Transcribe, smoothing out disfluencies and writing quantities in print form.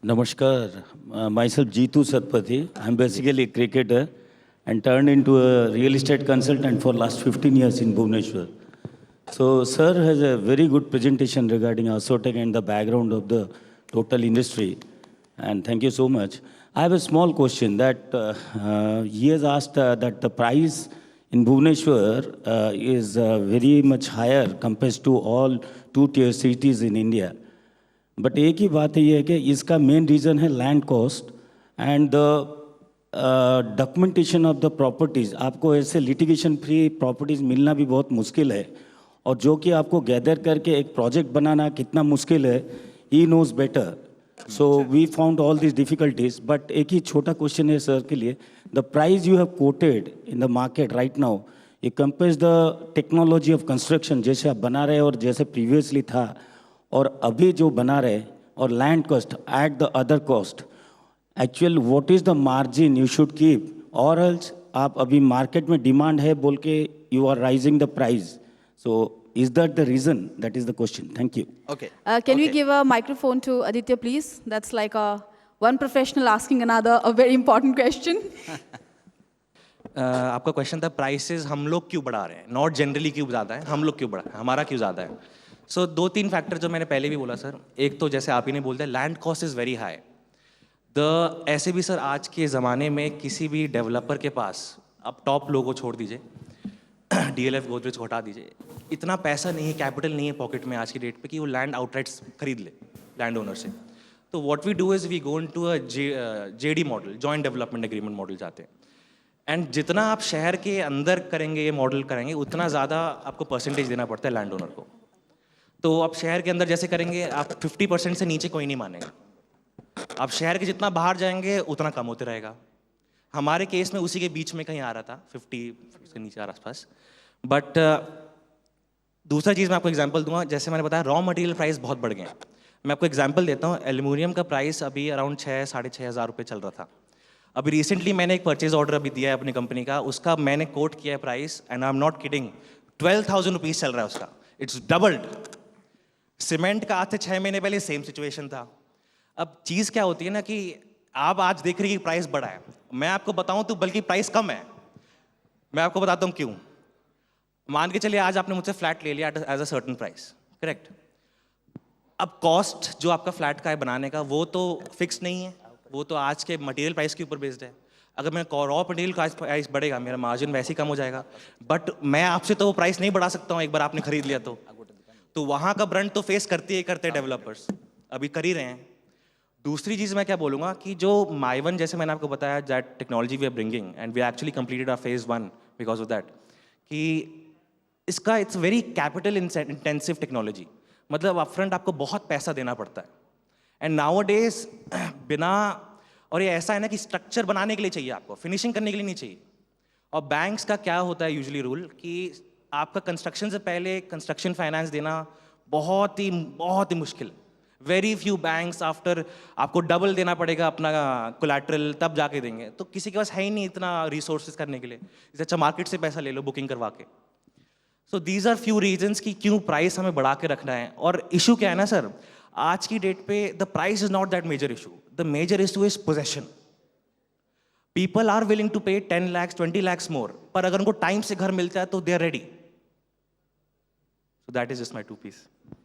Namaskar. Myself Jeetu Satpathy. I'm basically a cricketer and turned into a real estate consultant for last 15 years in Bhubaneswar. So, sir has a very good presentation regarding Asotec and the background of the total industry. And thank you so much. I have a small question that he has asked that the price in Bhubaneswar is very much higher compared to all two-tier cities in India. But एक ही बात ये है कि इसका main reason है land cost and the documentation of the properties. आपको ऐसे litigation free properties मिलना भी बहुत मुश्किल है, और जो कि आपको गैदर करके एक प्रोजेक्ट बनाना कितना मुश्किल है, he knows better. So we found all this difficulties. But एक ही छोटा क्वेश्चन है सर के लिए. The price you have quoted in the market right now, ये compares the technology of construction जैसे आप बना रहे और जैसे प्रीवियसली था और अभी जो बना रहे, और land cost at the other cost, actual what is the margin you should keep, और एल्स आप अभी मार्केट में डिमांड है बोल के you are rising the price. So is that the reason? That is the question. Thank you. Okay. Can we give a microphone to Aditya, please? That's like one professional asking another a very important question. आपका question था prices हम लोग क्यों बढ़ा रहे हैं, not generally क्यों ज़्यादा है, हम लोग क्यों बढ़ा रहे हैं, हमारा क्यों ज़्यादा है. सो दो तीन फैक्टर जो मैंने पहले भी बोला सर. एक तो जैसे आप ही ने बोल दिया, land cost is very high. ऐसे भी सर आज के ज़माने में किसी भी डेवलपर के पास, अब टॉप लोगों को छोड़ दीजिए, DLF गोदरेज को हटा दीजिए, इतना पैसा नहीं है, कैपिटल नहीं है पॉकेट में आज की डेट पे कि वो लैंड आउटराइट खरीद ले लैंड ओनर से. तो what we do is we go into a JD model, joint development agreement model जाते हैं. एंड जितना आप शहर के अंदर करेंगे, ये मॉडल करेंगे, उतना ज़्यादा आपको परसेंटेज देना पड़ता है लैंड ओनर को. तो आप शहर के अंदर जैसे करेंगे, आप 50% से नीचे कोई नहीं मानेगा. आप शहर के जितना बाहर जाएंगे उतना कम होते रहेगा. हमारे केस में उसी के बीच में कहीं आ रहा था, 50 से नीचे आसपास. बट दूसरा चीज़ मैं आपको एग्जांपल दूंगा. जैसे मैंने बताया, रॉ मटेरियल प्राइस बहुत बढ़ गए हैं. मैं आपको एग्जांपल देता हूँ. एल्यूमिनियम का प्राइस अभी अराउंड 6-6.5 हज़ार रुपये चल रहा था. अभी रिसेंटली मैंने एक परचेज ऑर्डर अभी दिया है अपनी कंपनी का, उसका मैंने कोट किया है price, and I am not kidding, 12,000 rupees चल रहा है उसका. It's doubled. सीमेंट का आज से 6 महीने पहले सेम सिचुएशन था. अब चीज़ क्या होती है ना कि आप आज देख रही कि प्राइस बढ़ा है, मैं आपको बताऊं तो बल्कि प्राइस कम है. मैं आपको बताता हूं क्यों. मान के चलिए आज आपने मुझसे फ्लैट ले लिया as a certain price, correct. अब कॉस्ट जो आपका फ्लैट का है बनाने का, वो तो फिक्स नहीं है, वो तो आज के मटेरियल प्राइस के ऊपर बेस्ड है. अगर मेरा रॉ मटेरियल प्राइस बढ़ेगा, मेरा मार्जिन वैसे ही कम हो जाएगा. बट मैं आपसे तो वो प्राइस नहीं बढ़ा सकता हूँ एक बार आपने खरीद लिया तो वहाँ का ब्रंट तो फेस करते डेवलपर्स अभी कर ही रहे हैं. दूसरी चीज़ मैं क्या बोलूँगा कि जो माइवन, जैसे मैंने आपको बताया, that technology we are bringing and we actually completed our phase 1 because of that, कि इसका it's very capital intensive technology. मतलब अपफ्रंट आपको बहुत पैसा देना पड़ता है. एंड नाउ डेज बिना, और ये ऐसा है ना कि स्ट्रक्चर बनाने के लिए चाहिए आपको, फिनिशिंग करने के लिए नहीं चाहिए. और बैंक्स का क्या होता है यूजुअली रूल कि आपका कंस्ट्रक्शन से पहले कंस्ट्रक्शन फाइनेंस देना बहुत ही मुश्किल. वेरी फ्यू बैंक्स आफ्टर आपको डबल देना पड़ेगा अपना कोलैटरल, तब जाके देंगे. तो किसी के पास है ही नहीं इतना रिसोर्सेज करने के लिए. इससे अच्छा मार्केट से पैसा ले लो बुकिंग करवा के. So these are few reasons कि क्यों प्राइस हमें बढ़ा के रखना है. और इशू क्या है ना सर, आज की डेट पे the price is not that major issue. The major issue is possession. People are willing to pay 10 lakhs 20 lakhs मोर, पर अगर उनको टाइम से घर मिलता है तो they are ready. So that is just my 2 piece.